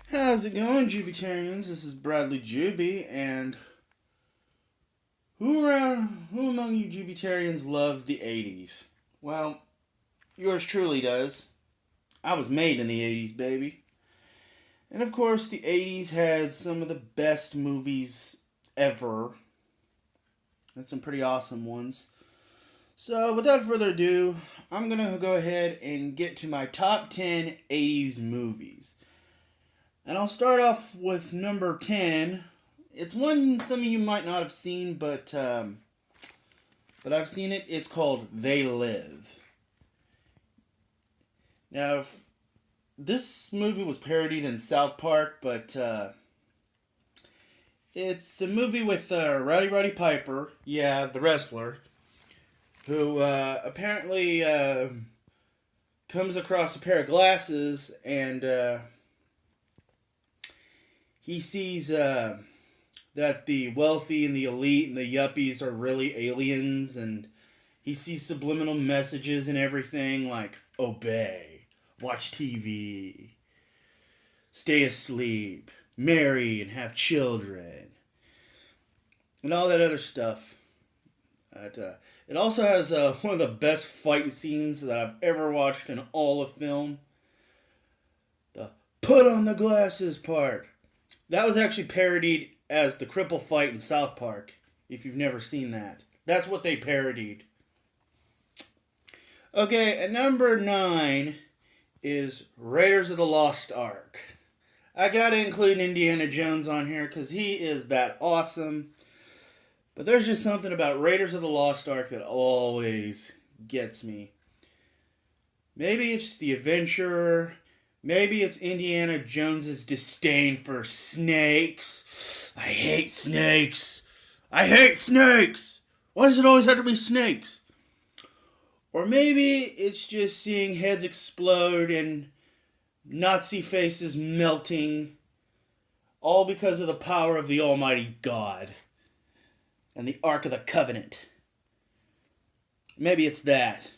How's it going, Jubitarians? This is Bradley Juby, and who among you Jubitarians love the 80s? Well, yours truly does. I was made in the 80s, baby. And of course, the 80s had some of the best movies ever, and some pretty awesome ones. So, without further ado, I'm going to go ahead and get to my top 10 80s movies. And I'll start off with number 10. It's one some of you might not have seen, but I've seen it. It's called They Live. Now, this movie was parodied in South Park, but it's a movie with Roddy Piper, yeah, the wrestler, who apparently comes across a pair of glasses and he sees that the wealthy and the elite and the yuppies are really aliens, and he sees subliminal messages and everything like obey, watch TV, stay asleep, marry and have children, and all that other stuff. It also has one of the best fight scenes that I've ever watched in all of film. The put on the glasses part. That was actually parodied as the cripple fight in South Park, if you've never seen that. That's what they parodied. Okay, at number 9 is Raiders of the Lost Ark. I gotta include Indiana Jones on here because he is that awesome. But there's just something about Raiders of the Lost Ark that always gets me. Maybe it's the adventure. Maybe it's Indiana Jones's disdain for snakes. I hate snakes. I hate snakes. Why does it always have to be snakes? Or maybe it's just seeing heads explode and Nazi faces melting, all because of the power of the Almighty God and the Ark of the Covenant. Maybe it's that.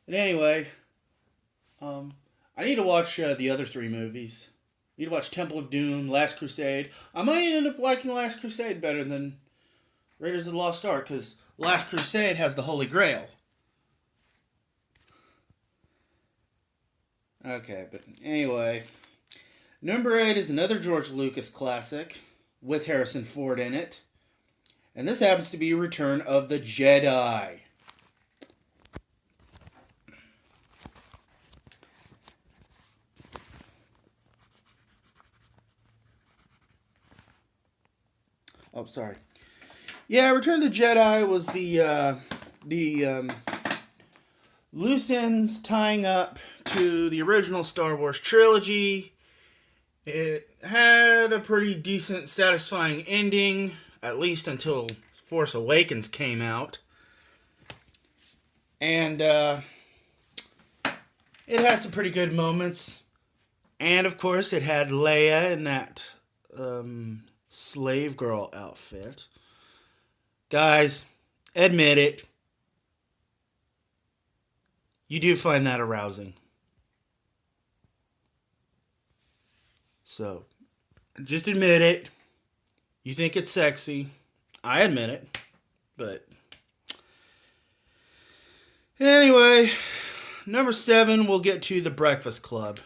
But anyway, I need to watch the other 3 movies. I need to watch Temple of Doom, Last Crusade. I might end up liking Last Crusade better than Raiders of the Lost Ark, because Last Crusade has the Holy Grail. Okay, but anyway. Number 8 is another George Lucas classic with Harrison Ford in it. And this happens to be Return of the Jedi. Oh, sorry. Yeah, Return of the Jedi was the loose ends tying up to the original Star Wars trilogy. It had a pretty decent, satisfying ending, at least until Force Awakens came out. And it had some pretty good moments. And, of course, it had Leia in that slave girl outfit. Guys, admit it. You do find that arousing. So, just admit it. You think it's sexy. I admit it. But anyway, number 7, we'll get to The Breakfast Club.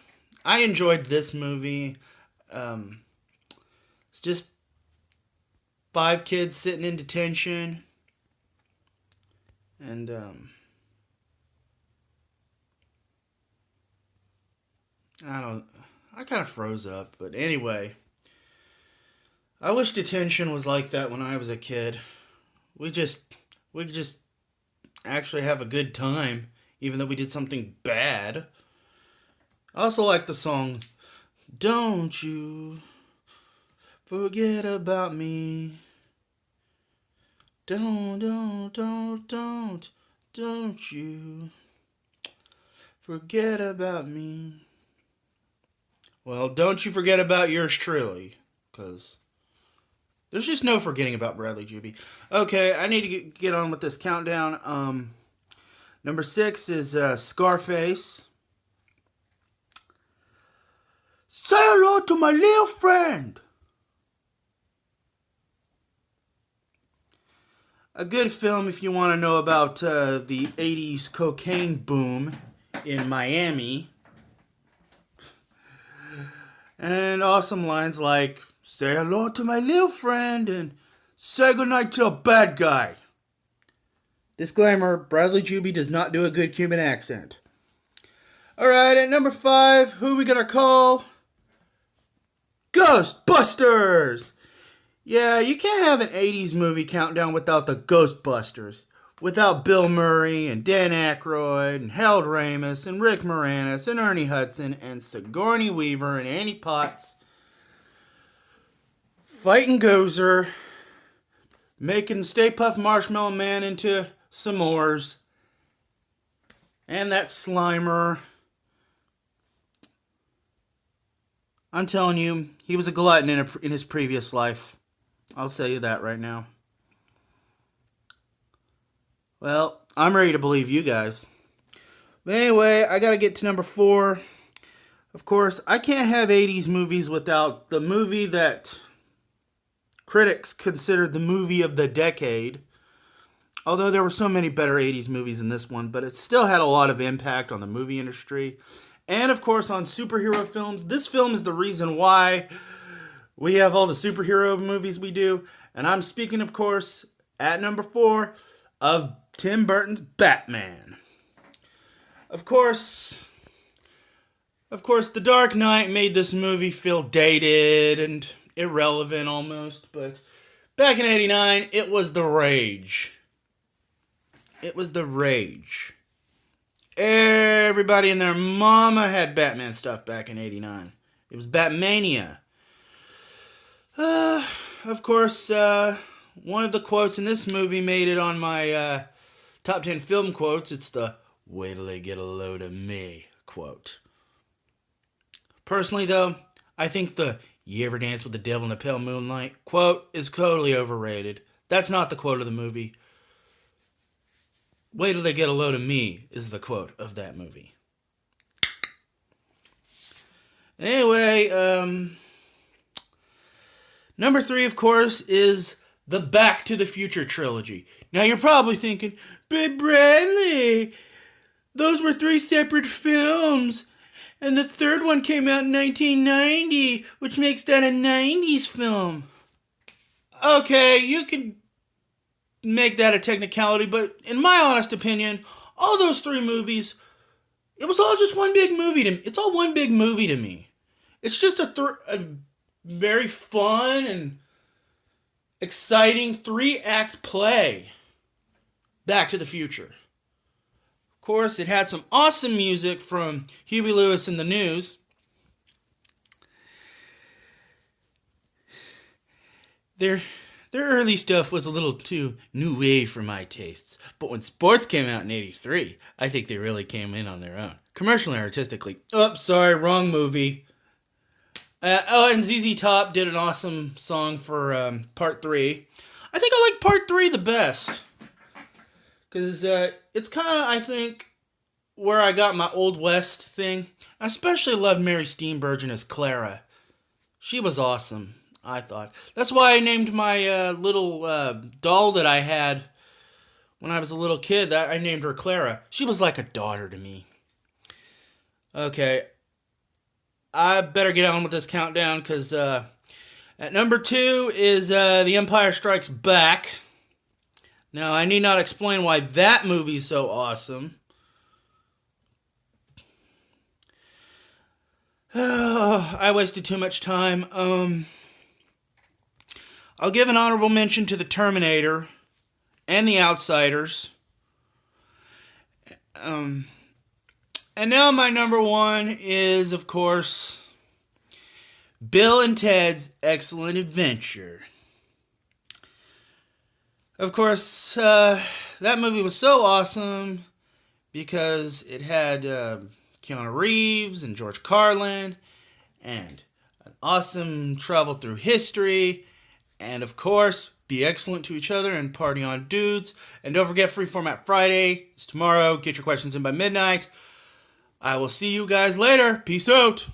I enjoyed this movie. It's just 5 kids sitting in detention. And I kind of froze up, but anyway, I wish detention was like that when I was a kid. We could just actually have a good time, even though we did something bad. I also like the song, Don't You Forget About Me. Don't you forget about me. Well, don't you forget about yours truly, because there's just no forgetting about Bradley Juby. Okay, I need to get on with this countdown. Number 6 is Scarface. hello to my little friend. A good film if you want to know about the 80s cocaine boom in Miami. And awesome lines like, say hello to my little friend and say goodnight to a bad guy. Disclaimer, Bradley Juby does not do a good Cuban accent. Alright, at number 5, who are we gonna call? Ghostbusters! Yeah, you can't have an 80s movie countdown without the Ghostbusters. Without Bill Murray and Dan Aykroyd and Harold Ramis and Rick Moranis and Ernie Hudson and Sigourney Weaver and Annie Potts fighting Gozer, making Stay Puft Marshmallow Man into s'mores, and that Slimer. I'm telling you, he was a glutton in his previous life. I'll tell you that right now. Well, I'm ready to believe you guys. But anyway, I gotta get to number 4. Of course, I can't have 80s movies without the movie that critics considered the movie of the decade. Although there were so many better 80s movies than this one, but it still had a lot of impact on the movie industry. And of course on superhero films. This film is the reason why we have all the superhero movies we do. And I'm speaking, of course, at number 4, of Tim Burton's Batman. Of course, The Dark Knight made this movie feel dated and irrelevant almost, but back in '89, it was the rage. It was the rage. Everybody and their mama had Batman stuff back in '89. It was Batmania. Of course, one of the quotes in this movie made it on my top 10 film quotes. It's the "wait till they get a load of me" quote. Personally, though, I think the "you ever dance with the devil in the pale moonlight" quote is totally overrated. That's not the quote of the movie. "Wait till they get a load of me" is the quote of that movie. Anyway, number 3, of course, is the Back to the Future trilogy. Now you're probably thinking, but Bradley, those were 3 separate films, and the third one came out in 1990, which makes that a 90s film. Okay, you can make that a technicality, but in my honest opinion, all those 3 movies, it was all just one big movie to me. It's all one big movie to me. It's just a very fun and exciting 3-act play. Back to the Future. Of course, it had some awesome music from Huey Lewis and the News. Their early stuff was a little too new wave for my tastes, but when sports came out in '83, I think they really came in on their own, commercially and artistically. Oh, sorry, wrong movie. And ZZ Top did an awesome song for Part 3. I think I like Part 3 the best. Because it's kind of, I think, where I got my Old West thing. I especially loved Mary Steenburgen as Clara. She was awesome, I thought. That's why I named my little doll that I had when I was a little kid. I named her Clara. She was like a daughter to me. Okay. I better get on with this countdown because at number 2 is The Empire Strikes Back. Now, I need not explain why that movie's so awesome. Oh, I wasted too much time. I'll give an honorable mention to The Terminator and The Outsiders. And now my number 1 is, of course, Bill and Ted's Excellent Adventure. Of course, that movie was so awesome because it had Keanu Reeves and George Carlin and an awesome travel through history and, of course, be excellent to each other and party on dudes. And don't forget, Free Format Friday is tomorrow. Get your questions in by midnight. I will see you guys later. Peace out.